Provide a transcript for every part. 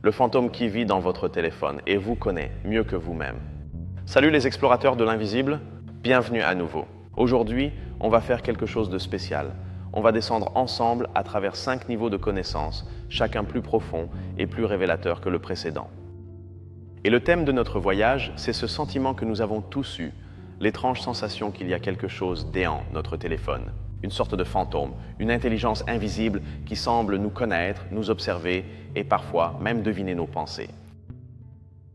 le fantôme qui vit dans votre téléphone et vous connaît mieux que vous-même. Salut les explorateurs de l'invisible, bienvenue à nouveau. Aujourd'hui, on va faire quelque chose de spécial. On va descendre ensemble à travers 5 niveaux de connaissances, chacun plus profond et plus révélateur que le précédent. Et le thème de notre voyage, c'est ce sentiment que nous avons tous eu, l'étrange sensation qu'il y a quelque chose déant notre téléphone, une sorte de fantôme, une intelligence invisible qui semble nous connaître, nous observer et parfois même deviner nos pensées.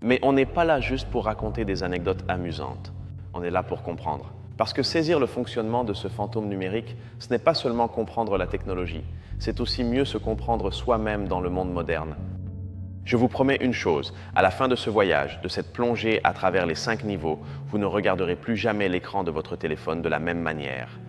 Mais on n'est pas là juste pour raconter des anecdotes amusantes, on est là pour comprendre. Parce que saisir le fonctionnement de ce fantôme numérique, ce n'est pas seulement comprendre la technologie, c'est aussi mieux se comprendre soi-même dans le monde moderne. Je vous promets une chose, à la fin de ce voyage, de cette plongée à travers les 5 niveaux, vous ne regarderez plus jamais l'écran de votre téléphone de la même manière.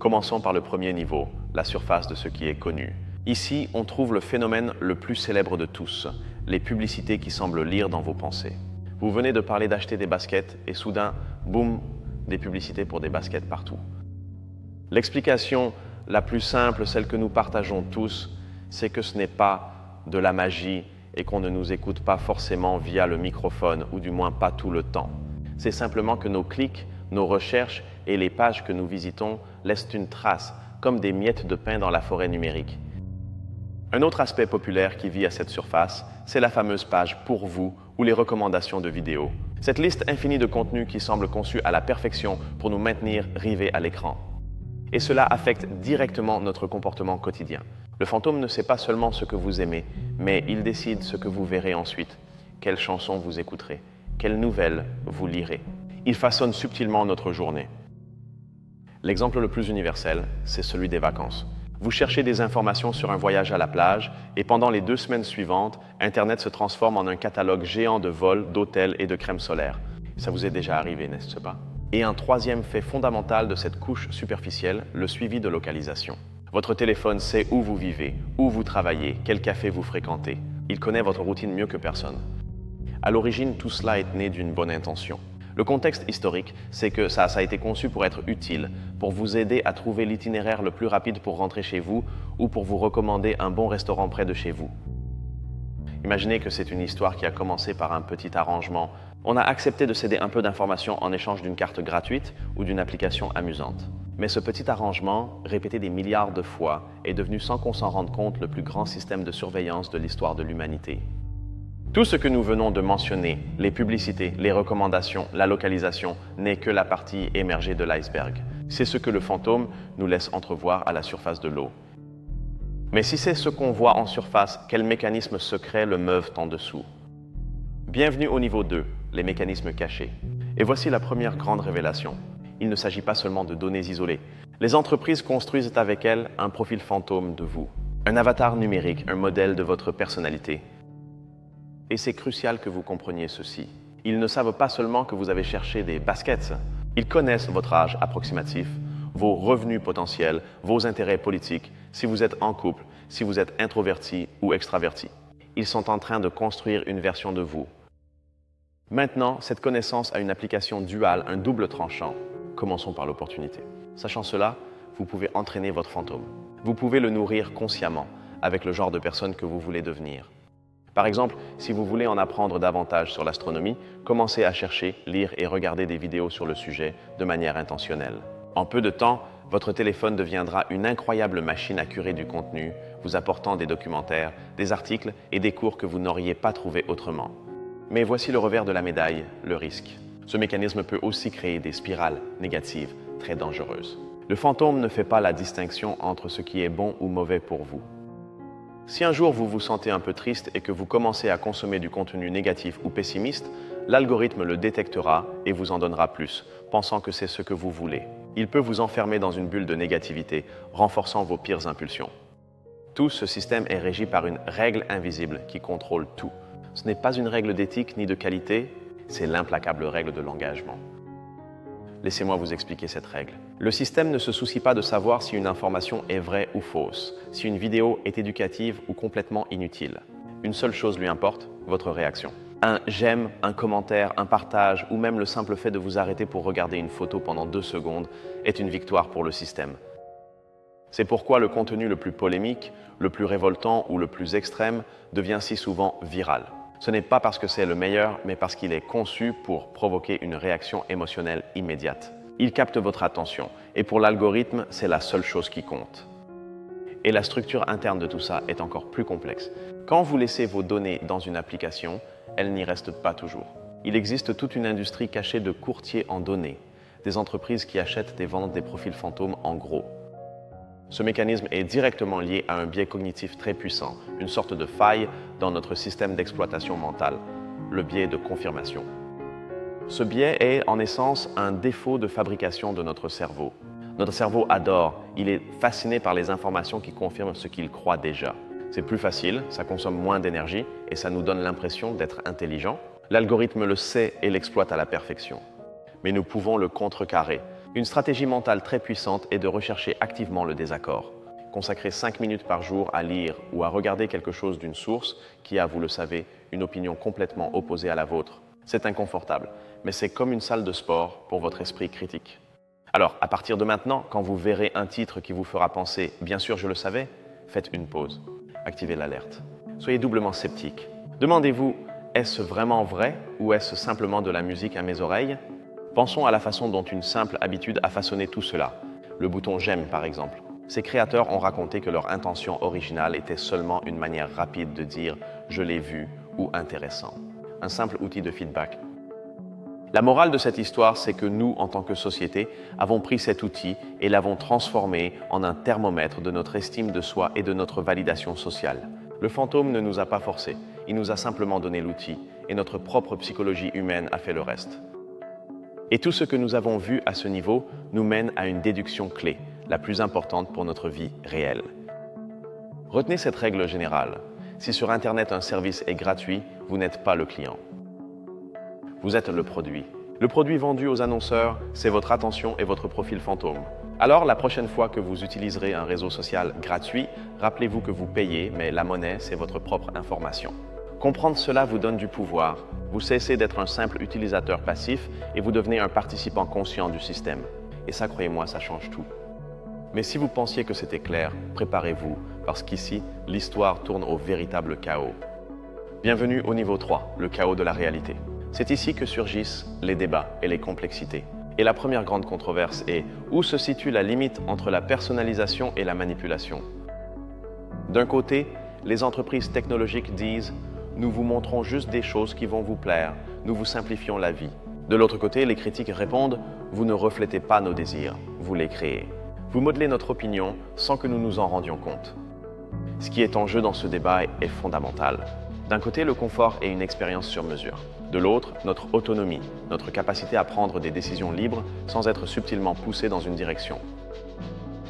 Commençons par le premier niveau, la surface de ce qui est connu. Ici, on trouve le phénomène le plus célèbre de tous, les publicités qui semblent lire dans vos pensées. Vous venez de parler d'acheter des baskets et soudain, boum, des publicités pour des baskets partout. L'explication la plus simple, celle que nous partageons tous, c'est que ce n'est pas de la magie et qu'on ne nous écoute pas forcément via le microphone, ou du moins pas tout le temps. C'est simplement que nos clics, nos recherches et les pages que nous visitons laissent une trace, comme des miettes de pain dans la forêt numérique. Un autre aspect populaire qui vit à cette surface, c'est la fameuse page « Pour vous » ou les recommandations de vidéos. Cette liste infinie de contenus qui semble conçue à la perfection pour nous maintenir rivés à l'écran. Et cela affecte directement notre comportement quotidien. Le fantôme ne sait pas seulement ce que vous aimez, mais il décide ce que vous verrez ensuite, quelles chansons vous écouterez, quelles nouvelles vous lirez. Il façonne subtilement notre journée. L'exemple le plus universel, c'est celui des vacances. Vous cherchez des informations sur un voyage à la plage et pendant les 2 semaines suivantes, Internet se transforme en un catalogue géant de vols, d'hôtels et de crème solaire. Ça vous est déjà arrivé, n'est-ce pas? Et un troisième fait fondamental de cette couche superficielle, le suivi de localisation. Votre téléphone sait où vous vivez, où vous travaillez, quel café vous fréquentez. Il connaît votre routine mieux que personne. À l'origine, tout cela est né d'une bonne intention. Le contexte historique, c'est que ça a été conçu pour être utile, pour vous aider à trouver l'itinéraire le plus rapide pour rentrer chez vous ou pour vous recommander un bon restaurant près de chez vous. Imaginez que c'est une histoire qui a commencé par un petit arrangement. On a accepté de céder un peu d'informations en échange d'une carte gratuite ou d'une application amusante. Mais ce petit arrangement, répété des milliards de fois, est devenu sans qu'on s'en rende compte le plus grand système de surveillance de l'histoire de l'humanité. Tout ce que nous venons de mentionner, les publicités, les recommandations, la localisation, n'est que la partie émergée de l'iceberg. C'est ce que le fantôme nous laisse entrevoir à la surface de l'eau. Mais si c'est ce qu'on voit en surface, quels mécanismes secrets le meuvent en dessous? Bienvenue au niveau 2, les mécanismes cachés. Et voici la première grande révélation. Il ne s'agit pas seulement de données isolées. Les entreprises construisent avec elles un profil fantôme de vous, un avatar numérique, un modèle de votre personnalité. Et c'est crucial que vous compreniez ceci. Ils ne savent pas seulement que vous avez cherché des baskets. Ils connaissent votre âge approximatif, vos revenus potentiels, vos intérêts politiques, si vous êtes en couple, si vous êtes introverti ou extraverti. Ils sont en train de construire une version de vous. Maintenant, cette connaissance a une application duale, un double tranchant. Commençons par l'opportunité. Sachant cela, vous pouvez entraîner votre fantôme. Vous pouvez le nourrir consciemment avec le genre de personne que vous voulez devenir. Par exemple, si vous voulez en apprendre davantage sur l'astronomie, commencez à chercher, lire et regarder des vidéos sur le sujet de manière intentionnelle. En peu de temps, votre téléphone deviendra une incroyable machine à curer du contenu, vous apportant des documentaires, des articles et des cours que vous n'auriez pas trouvés autrement. Mais voici le revers de la médaille, le risque. Ce mécanisme peut aussi créer des spirales négatives très dangereuses. Le fantôme ne fait pas la distinction entre ce qui est bon ou mauvais pour vous. Si un jour vous vous sentez un peu triste et que vous commencez à consommer du contenu négatif ou pessimiste, l'algorithme le détectera et vous en donnera plus, pensant que c'est ce que vous voulez. Il peut vous enfermer dans une bulle de négativité, renforçant vos pires impulsions. Tout ce système est régi par une règle invisible qui contrôle tout. Ce n'est pas une règle d'éthique ni de qualité, c'est l'implacable règle de l'engagement. Laissez-moi vous expliquer cette règle. Le système ne se soucie pas de savoir si une information est vraie ou fausse, si une vidéo est éducative ou complètement inutile. Une seule chose lui importe, votre réaction. Un j'aime, un commentaire, un partage ou même le simple fait de vous arrêter pour regarder une photo pendant 2 secondes est une victoire pour le système. C'est pourquoi le contenu le plus polémique, le plus révoltant ou le plus extrême devient si souvent viral. Ce n'est pas parce que c'est le meilleur, mais parce qu'il est conçu pour provoquer une réaction émotionnelle immédiate. Il capte votre attention, et pour l'algorithme, c'est la seule chose qui compte. Et la structure interne de tout ça est encore plus complexe. Quand vous laissez vos données dans une application, elles n'y restent pas toujours. Il existe toute une industrie cachée de courtiers en données, des entreprises qui achètent et vendent des profils fantômes en gros. Ce mécanisme est directement lié à un biais cognitif très puissant, une sorte de faille dans notre système d'exploitation mentale, le biais de confirmation. Ce biais est en essence un défaut de fabrication de notre cerveau. Notre cerveau adore, il est fasciné par les informations qui confirment ce qu'il croit déjà. C'est plus facile, ça consomme moins d'énergie et ça nous donne l'impression d'être intelligent. L'algorithme le sait et l'exploite à la perfection. Mais nous pouvons le contrecarrer. Une stratégie mentale très puissante est de rechercher activement le désaccord. Consacrer 5 minutes par jour à lire ou à regarder quelque chose d'une source qui a, vous le savez, une opinion complètement opposée à la vôtre. C'est inconfortable, mais c'est comme une salle de sport pour votre esprit critique. Alors, à partir de maintenant, quand vous verrez un titre qui vous fera penser « bien sûr, je le savais », faites une pause. Activez l'alerte. Soyez doublement sceptique. Demandez-vous « est-ce vraiment vrai ou est-ce simplement de la musique à mes oreilles ?» Pensons à la façon dont une simple habitude a façonné tout cela. Le bouton « j'aime » par exemple. Ces créateurs ont raconté que leur intention originale était seulement une manière rapide de dire « je l'ai vu » ou « intéressant ». Un simple outil de feedback. La morale de cette histoire, c'est que nous, en tant que société, avons pris cet outil et l'avons transformé en un thermomètre de notre estime de soi et de notre validation sociale. Le fantôme ne nous a pas forcés, il nous a simplement donné l'outil et notre propre psychologie humaine a fait le reste. Et tout ce que nous avons vu à ce niveau nous mène à une déduction clé, la plus importante pour notre vie réelle. Retenez cette règle générale. Si sur Internet un service est gratuit, vous n'êtes pas le client. Vous êtes le produit. Le produit vendu aux annonceurs, c'est votre attention et votre profil fantôme. Alors, la prochaine fois que vous utiliserez un réseau social gratuit, rappelez-vous que vous payez, mais la monnaie, c'est votre propre information. Comprendre cela vous donne du pouvoir. Vous cessez d'être un simple utilisateur passif et vous devenez un participant conscient du système. Et ça, croyez-moi, ça change tout. Mais si vous pensiez que c'était clair, préparez-vous, parce qu'ici, l'histoire tourne au véritable chaos. Bienvenue au niveau 3, le chaos de la réalité. C'est ici que surgissent les débats et les complexités. Et la première grande controverse est où se situe la limite entre la personnalisation et la manipulation. D'un côté, les entreprises technologiques disent « Nous vous montrons juste des choses qui vont vous plaire, nous vous simplifions la vie ». De l'autre côté, les critiques répondent « Vous ne reflétez pas nos désirs, vous les créez. Vous modelez notre opinion sans que nous nous en rendions compte ». Ce qui est en jeu dans ce débat est fondamental. D'un côté, le confort et une expérience sur mesure. De l'autre, notre autonomie, notre capacité à prendre des décisions libres sans être subtilement poussé dans une direction.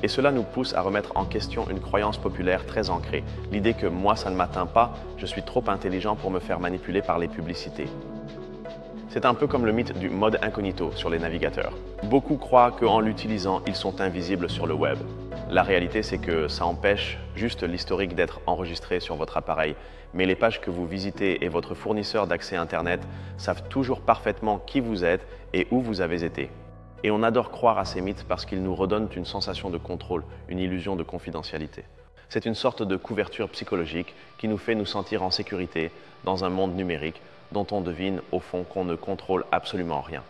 Et cela nous pousse à remettre en question une croyance populaire très ancrée, l'idée que moi ça ne m'atteint pas, je suis trop intelligent pour me faire manipuler par les publicités. C'est un peu comme le mythe du mode incognito sur les navigateurs. Beaucoup croient qu'en l'utilisant, ils sont invisibles sur le web. La réalité, c'est que ça empêche juste l'historique d'être enregistré sur votre appareil, mais les pages que vous visitez et votre fournisseur d'accès Internet savent toujours parfaitement qui vous êtes et où vous avez été. Et on adore croire à ces mythes parce qu'ils nous redonnent une sensation de contrôle, une illusion de confidentialité. C'est une sorte de couverture psychologique qui nous fait nous sentir en sécurité dans un monde numérique dont on devine au fond qu'on ne contrôle absolument rien.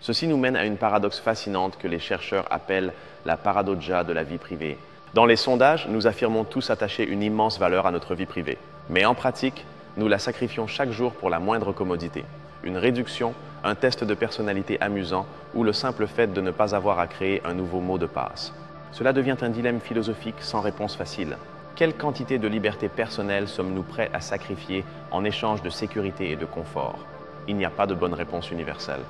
Ceci nous mène à une paradoxe fascinante que les chercheurs appellent la paradoxa de la vie privée. Dans les sondages, nous affirmons tous attacher une immense valeur à notre vie privée. Mais en pratique, nous la sacrifions chaque jour pour la moindre commodité. Une réduction, un test de personnalité amusant ou le simple fait de ne pas avoir à créer un nouveau mot de passe. Cela devient un dilemme philosophique sans réponse facile. Quelle quantité de liberté personnelle sommes-nous prêts à sacrifier en échange de sécurité et de confort? Il n'y a pas de bonne réponse universelle.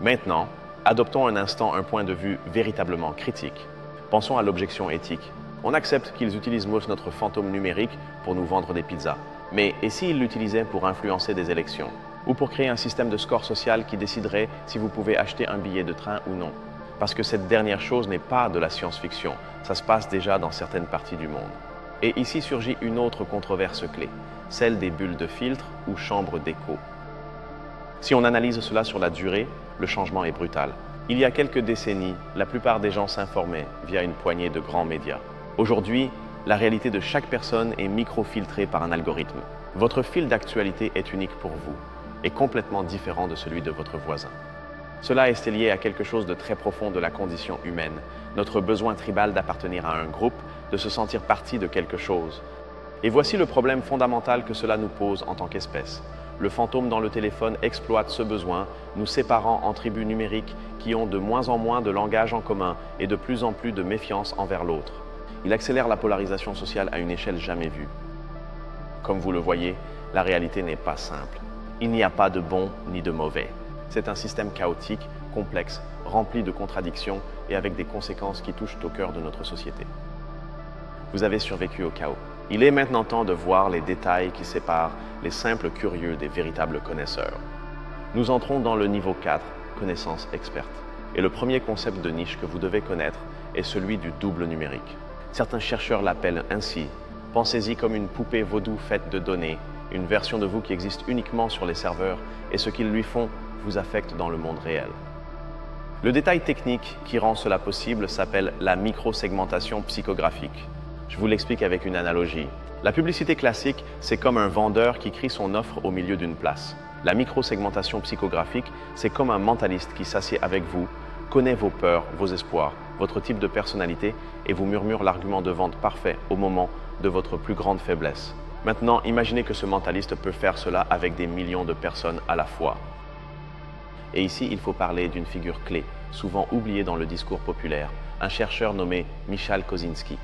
Maintenant, adoptons un instant un point de vue véritablement critique. Pensons à l'objection éthique. On accepte qu'ils utilisent notre fantôme numérique pour nous vendre des pizzas. Mais et s'ils l'utilisaient pour influencer des élections? Ou pour créer un système de score social qui déciderait si vous pouvez acheter un billet de train ou non? Parce que cette dernière chose n'est pas de la science-fiction, ça se passe déjà dans certaines parties du monde. Et ici surgit une autre controverse clé, celle des bulles de filtre ou chambres d'écho. Si on analyse cela sur la durée, le changement est brutal. Il y a quelques décennies, la plupart des gens s'informaient via une poignée de grands médias. Aujourd'hui, la réalité de chaque personne est micro-filtrée par un algorithme. Votre fil d'actualité est unique pour vous et complètement différent de celui de votre voisin. Cela est lié à quelque chose de très profond de la condition humaine, notre besoin tribal d'appartenir à un groupe, de se sentir partie de quelque chose. Et voici le problème fondamental que cela nous pose en tant qu'espèce. Le fantôme dans le téléphone exploite ce besoin, nous séparant en tribus numériques qui ont de moins en moins de langage en commun et de plus en plus de méfiance envers l'autre. Il accélère la polarisation sociale à une échelle jamais vue. Comme vous le voyez, la réalité n'est pas simple. Il n'y a pas de bon ni de mauvais. C'est un système chaotique, complexe, rempli de contradictions et avec des conséquences qui touchent au cœur de notre société. Vous avez survécu au chaos. Il est maintenant temps de voir les détails qui séparent les simples curieux des véritables connaisseurs. Nous entrons dans le niveau 4, connaissance experte. Et le premier concept de niche que vous devez connaître est celui du double numérique. Certains chercheurs l'appellent ainsi. Pensez-y comme une poupée vaudou faite de données, une version de vous qui existe uniquement sur les serveurs et ce qu'ils lui font vous affecte dans le monde réel. Le détail technique qui rend cela possible s'appelle la microsegmentation psychographique. Je vous l'explique avec une analogie. La publicité classique, c'est comme un vendeur qui crie son offre au milieu d'une place. La microsegmentation psychographique, c'est comme un mentaliste qui s'assied avec vous, connaît vos peurs, vos espoirs, votre type de personnalité et vous murmure l'argument de vente parfait au moment de votre plus grande faiblesse. Maintenant, imaginez que ce mentaliste peut faire cela avec des millions de personnes à la fois. Et ici, il faut parler d'une figure clé, souvent oubliée dans le discours populaire, un chercheur nommé Michal Kosinski.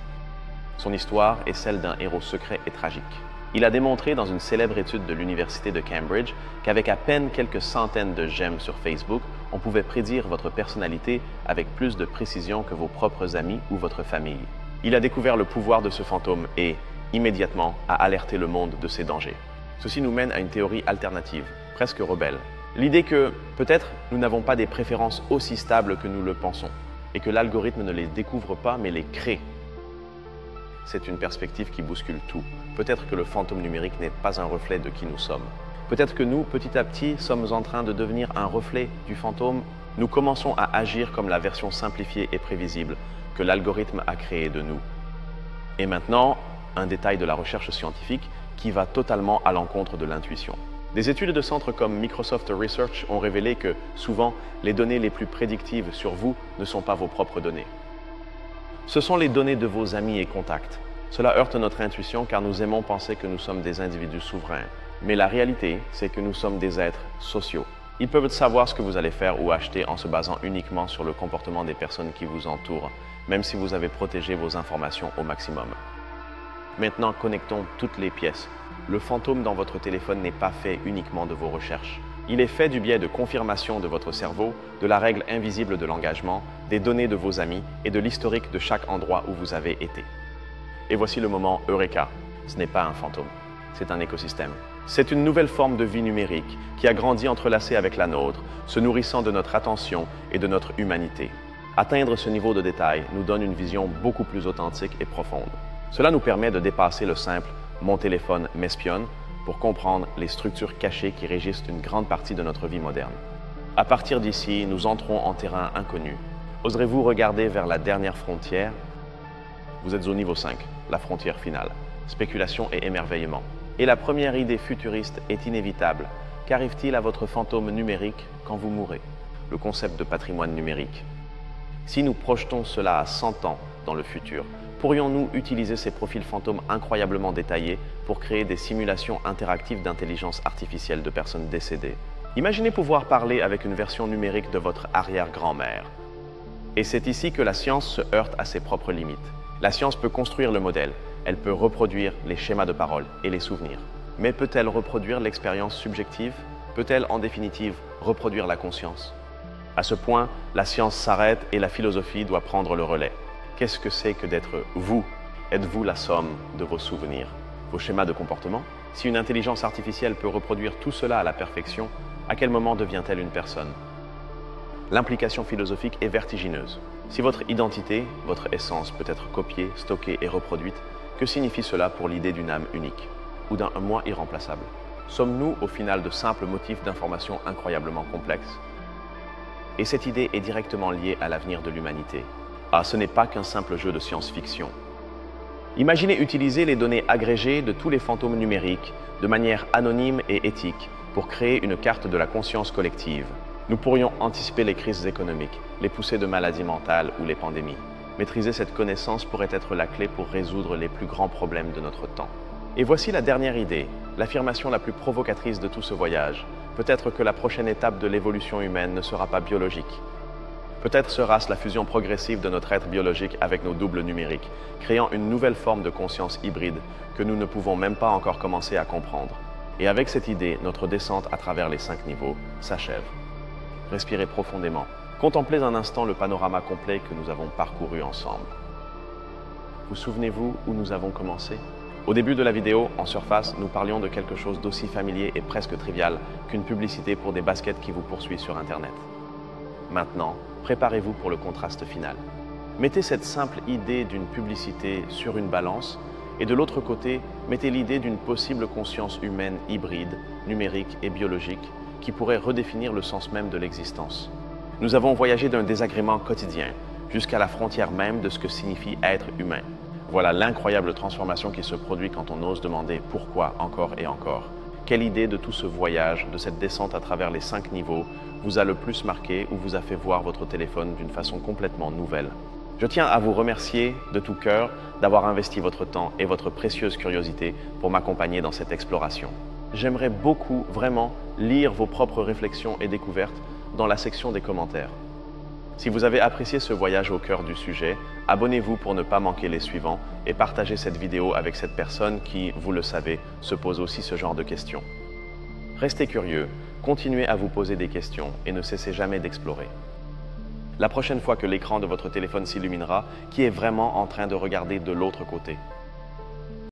Son histoire est celle d'un héros secret et tragique. Il a démontré dans une célèbre étude de l'université de Cambridge qu'avec à peine quelques centaines de j'aime sur Facebook, on pouvait prédire votre personnalité avec plus de précision que vos propres amis ou votre famille. Il a découvert le pouvoir de ce fantôme et, immédiatement, a alerté le monde de ses dangers. Ceci nous mène à une théorie alternative, presque rebelle. L'idée que, peut-être, nous n'avons pas des préférences aussi stables que nous le pensons, et que l'algorithme ne les découvre pas mais les crée. C'est une perspective qui bouscule tout. Peut-être que le fantôme numérique n'est pas un reflet de qui nous sommes. Peut-être que nous, petit à petit, sommes en train de devenir un reflet du fantôme. Nous commençons à agir comme la version simplifiée et prévisible que l'algorithme a créée de nous. Et maintenant, un détail de la recherche scientifique qui va totalement à l'encontre de l'intuition. Des études de centres comme Microsoft Research ont révélé que, souvent, les données les plus prédictives sur vous ne sont pas vos propres données. Ce sont les données de vos amis et contacts. Cela heurte notre intuition car nous aimons penser que nous sommes des individus souverains. Mais la réalité, c'est que nous sommes des êtres sociaux. Ils peuvent savoir ce que vous allez faire ou acheter en se basant uniquement sur le comportement des personnes qui vous entourent, même si vous avez protégé vos informations au maximum. Maintenant, connectons toutes les pièces. Le fantôme dans votre téléphone n'est pas fait uniquement de vos recherches. Il est fait du biais de confirmation de votre cerveau, de la règle invisible de l'engagement, des données de vos amis et de l'historique de chaque endroit où vous avez été. Et voici le moment Eureka. Ce n'est pas un fantôme, c'est un écosystème. C'est une nouvelle forme de vie numérique qui a grandi entrelacée avec la nôtre, se nourrissant de notre attention et de notre humanité. Atteindre ce niveau de détail nous donne une vision beaucoup plus authentique et profonde. Cela nous permet de dépasser le simple « mon téléphone m'espionne » pour comprendre les structures cachées qui régissent une grande partie de notre vie moderne. À partir d'ici, nous entrons en terrain inconnu. Oserez-vous regarder vers la dernière frontière? Vous êtes au niveau 5, la frontière finale. Spéculation et émerveillement. Et la première idée futuriste est inévitable. Qu'arrive-t-il à votre fantôme numérique quand vous mourrez? Le concept de patrimoine numérique. Si nous projetons cela à 100 ans dans le futur, pourrions-nous utiliser ces profils fantômes incroyablement détaillés pour créer des simulations interactives d'intelligence artificielle de personnes décédées? Imaginez pouvoir parler avec une version numérique de votre arrière-grand-mère. Et c'est ici que la science se heurte à ses propres limites. La science peut construire le modèle, elle peut reproduire les schémas de parole et les souvenirs. Mais peut-elle reproduire l'expérience subjective? Peut-elle, en définitive, reproduire la conscience? À ce point, la science s'arrête et la philosophie doit prendre le relais. Qu'est-ce que c'est que d'être vous? Êtes-vous la somme de vos souvenirs, vos schémas de comportement? Si une intelligence artificielle peut reproduire tout cela à la perfection, à quel moment devient-elle une personne? L'implication philosophique est vertigineuse. Si votre identité, votre essence peut être copiée, stockée et reproduite, que signifie cela pour l'idée d'une âme unique ou d'un moi irremplaçable? Sommes-nous au final de simples motifs d'information incroyablement complexes? et cette idée est directement liée à l'avenir de l'humanité. Ah, ce n'est pas qu'un simple jeu de science-fiction. Imaginez utiliser les données agrégées de tous les fantômes numériques de manière anonyme et éthique pour créer une carte de la conscience collective. Nous pourrions anticiper les crises économiques, les poussées de maladies mentales ou les pandémies. Maîtriser cette connaissance pourrait être la clé pour résoudre les plus grands problèmes de notre temps. Et voici la dernière idée, l'affirmation la plus provocatrice de tout ce voyage. Peut-être que la prochaine étape de l'évolution humaine ne sera pas biologique. Peut-être sera-ce la fusion progressive de notre être biologique avec nos doubles numériques, créant une nouvelle forme de conscience hybride que nous ne pouvons même pas encore commencer à comprendre. Et avec cette idée, notre descente à travers les 5 niveaux s'achève. Respirez profondément. Contemplez un instant le panorama complet que nous avons parcouru ensemble. Vous souvenez-vous où nous avons commencé ? Au début de la vidéo, en surface, nous parlions de quelque chose d'aussi familier et presque trivial qu'une publicité pour des baskets qui vous poursuit sur Internet. Maintenant, préparez-vous pour le contraste final. Mettez cette simple idée d'une publicité sur une balance et de l'autre côté, mettez l'idée d'une possible conscience humaine hybride, numérique et biologique qui pourrait redéfinir le sens même de l'existence. Nous avons voyagé d'un désagrément quotidien jusqu'à la frontière même de ce que signifie être humain. Voilà l'incroyable transformation qui se produit quand on ose demander pourquoi encore et encore. Quelle idée de tout ce voyage, de cette descente à travers les 5 niveaux, vous a le plus marqué ou vous a fait voir votre téléphone d'une façon complètement nouvelle? Je tiens à vous remercier de tout cœur d'avoir investi votre temps et votre précieuse curiosité pour m'accompagner dans cette exploration. J'aimerais beaucoup, vraiment, lire vos propres réflexions et découvertes dans la section des commentaires. Si vous avez apprécié ce voyage au cœur du sujet, abonnez-vous pour ne pas manquer les suivants et partagez cette vidéo avec cette personne qui, vous le savez, se pose aussi ce genre de questions. Restez curieux, continuez à vous poser des questions et ne cessez jamais d'explorer. La prochaine fois que l'écran de votre téléphone s'illuminera, qui est vraiment en train de regarder de l'autre côté ?